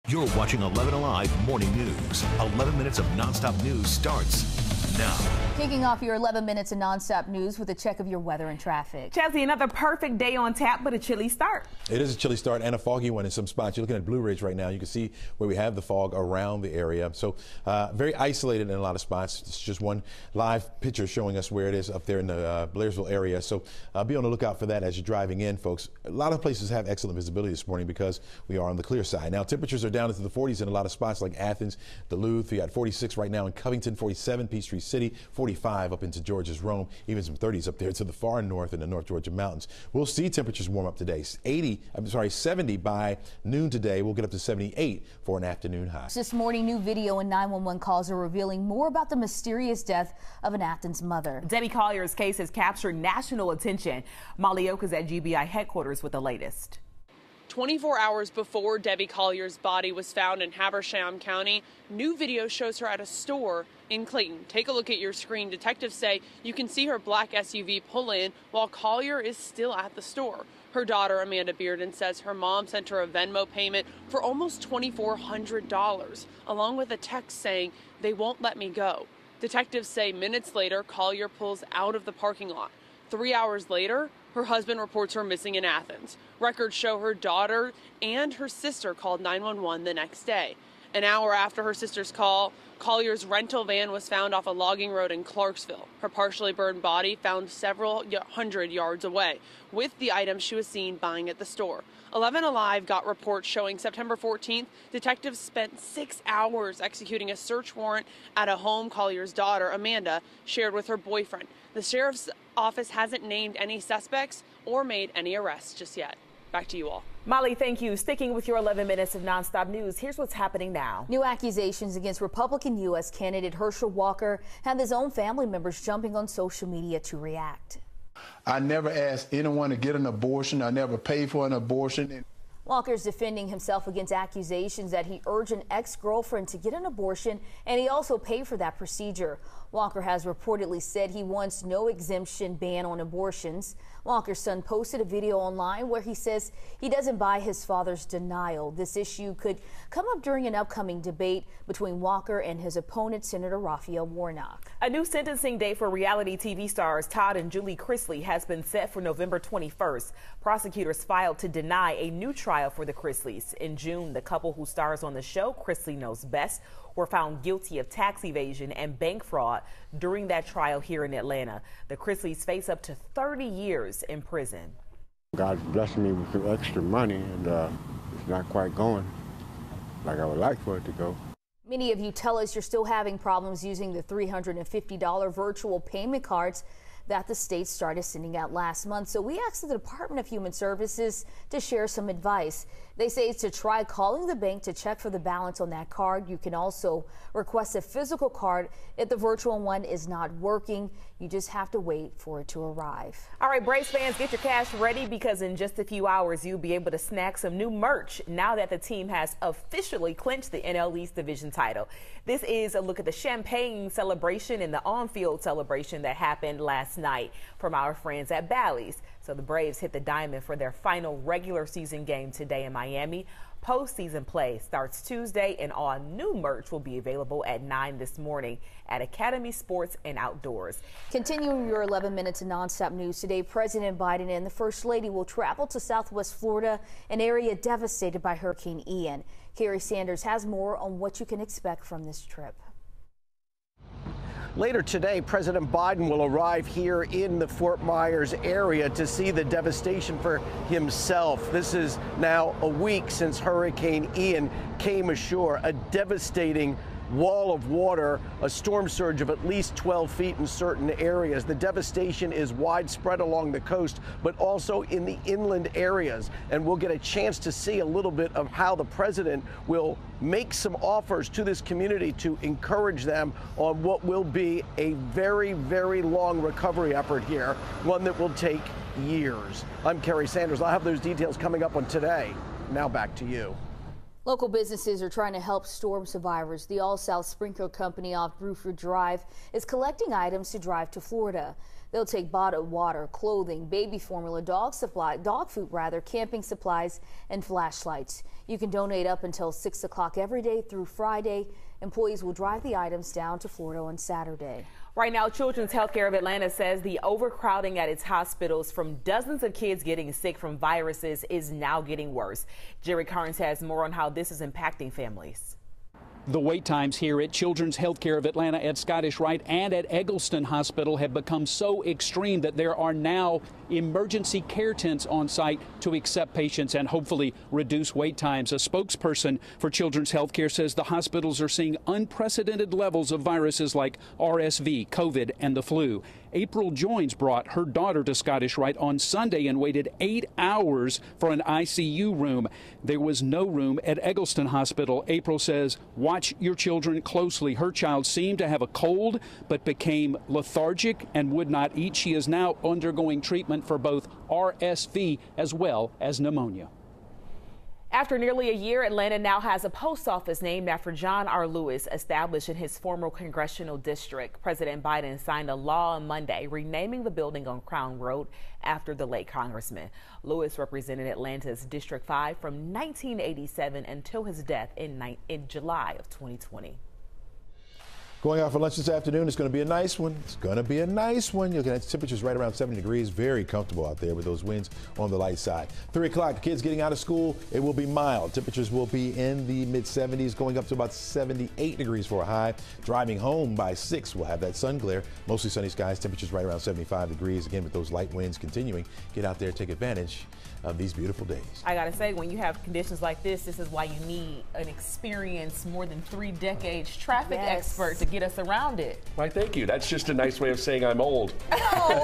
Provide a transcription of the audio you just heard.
You're watching 11 Alive Morning News. 11 minutes of nonstop news starts now. Kicking off your 11 minutes of nonstop news with a check of your weather and traffic. Chelsea, another perfect day on tap, but a chilly start. It is a chilly start and a foggy one in some spots. You're looking at Blue Ridge right now. You can see where we have the fog around the area. So very isolated in a lot of spots. It's just one live picture showing us where it is up there in the Blairsville area. So be on the lookout for that as you're driving in, folks. A lot of places have excellent visibility this morning because we are on the clear side. Now, temperatures are down into the 40s in a lot of spots like Athens, Duluth. We got 46 right now in Covington, 47, Peachtree City, 45 up into Georgia's Rome, even some 30s up there to the far north in the North Georgia mountains. We'll see temperatures warm up today. 70 by noon today. We'll get up to 78 for an afternoon high. This morning, new video and 911 calls are revealing more about the mysterious death of an Athens mother. Debbie Collier's case has captured national attention. Molly Oak is at GBI headquarters with the latest. 24 hours before Debbie Collier's body was found in Habersham County, new video shows her at a store in Clayton. Take a look at your screen. Detectives say you can see her black SUV pull in while Collier is still at the store. Her daughter, Amanda Bearden, says her mom sent her a Venmo payment for almost $2,400, along with a text saying, "They won't let me go." Detectives say minutes later, Collier pulls out of the parking lot. 3 hours later, her husband reports her missing in Athens. Records show her daughter and her sister called 911 the next day. An hour after her sister's call, Collier's rental van was found off a logging road in Clarksville. Her partially burned body found several hundred yards away, with the items she was seen buying at the store. 11 Alive got reports showing September 14th, detectives spent 6 hours executing a search warrant at a home Collier's daughter, Amanda, shared with her boyfriend. The sheriff's office hasn't named any suspects or made any arrests just yet. Back to you all. Molly, thank you. Sticking with your 11 minutes of nonstop news, here's what's happening now. New accusations against Republican U.S. candidate Herschel Walker have his own family members jumping on social media to react. I never asked anyone to get an abortion. I never paid for an abortion. Walker's defending himself against accusations that he urged an ex-girlfriend to get an abortion, and he also paid for that procedure. Walker has reportedly said he wants no exemption ban on abortions. Walker's son posted a video online where he says he doesn't buy his father's denial. This issue could come up during an upcoming debate between Walker and his opponent, Senator Raphael Warnock. A new sentencing date for reality TV stars Todd and Julie Chrisley has been set for November 21st. Prosecutors filed to deny a new trial for the Chrisleys. In June, the couple who stars on the show, Chrisley Knows Best, were found guilty of tax evasion and bank fraud during that trial here in Atlanta. The Chrisleys face up to 30 years in prison. God's blessed me with some extra money, and it's not quite going like I would like for it to go. Many of you tell us you're still having problems using the $350 virtual payment cards that the state started sending out last month. So we asked the Department of Human Services to share some advice. They say to try calling the bank to check for the balance on that card. You can also request a physical card if the virtual one is not working. You just have to wait for it to arrive. All right, Braves fans, get your cash ready because in just a few hours, you'll be able to snag some new merch now that the team has officially clinched the NL East division title. This is a look at the champagne celebration and the on-field celebration that happened last night from our friends at Bally's. So the Braves hit the diamond for their final regular season game today in Miami. Postseason play starts Tuesday, and all new merch will be available at 9 this morning at Academy Sports and Outdoors. Continuing your 11 minutes of nonstop news today, President Biden and the First Lady will travel to Southwest Florida, an area devastated by Hurricane Ian. Carrie Sanders has more on what you can expect from this trip. Later today, President Biden will arrive here in the Fort Myers area to see the devastation for himself. This is now a week since Hurricane Ian came ashore, a devastating wall of water, a storm surge of at least 12 feet in certain areas. The devastation is widespread along the coast, but also in the inland areas. And we'll get a chance to see a little bit of how the president will make some offers to this community to encourage them on what will be a very, very long recovery effort here, one that will take years. I'm Kerry Sanders. I'll have those details coming up on Today. Now back to you. Local businesses are trying to help storm survivors. The All South Sprinkler Company off Bruford Drive is collecting items to drive to Florida. They'll take bottled water, clothing, baby formula, dog food, camping supplies, and flashlights. You can donate up until 6 o'clock every day through Friday. Employees will drive the items down to Florida on Saturday. Right now, Children's Healthcare of Atlanta says the overcrowding at its hospitals from dozens of kids getting sick from viruses is now getting worse. Jerry Carnes has more on how this is impacting families. The wait times here at Children's Healthcare of Atlanta, at Scottish Rite and at Eggleston Hospital have become so extreme that there are now emergency care tents on site to accept patients and hopefully reduce wait times. A spokesperson for Children's Healthcare says the hospitals are seeing unprecedented levels of viruses like RSV, COVID, and the flu. April Joins brought her daughter to Scottish Rite on Sunday and waited 8 hours for an ICU room. There was no room at Eggleston Hospital. April says, watch your children closely. Her child seemed to have a cold but became lethargic and would not eat. She is now undergoing treatment for both RSV as well as pneumonia. After nearly a year, Atlanta now has a post office named after John R. Lewis, established in his former congressional district. President Biden signed a law on Monday renaming the building on Crown Road after the late congressman. Lewis represented Atlanta's District 5 from 1987 until his death in July of 2020. Going out for lunch this afternoon. It's going to be a nice one. It's going to be a nice one. You'll get temperatures right around 70 degrees. Very comfortable out there with those winds on the light side. 3 o'clock, kids getting out of school. It will be mild. Temperatures will be in the mid-70s, going up to about 78 degrees for a high. Driving home by 6, we'll have that sun glare. Mostly sunny skies. Temperatures right around 75 degrees. Again, with those light winds continuing, get out there, take advantage of these beautiful days. I gotta say, when you have conditions like this is why you need an experienced, more than 3 decades traffic expert to get us around it. Why, thank you. That's just a nice way of saying I'm old. Oh,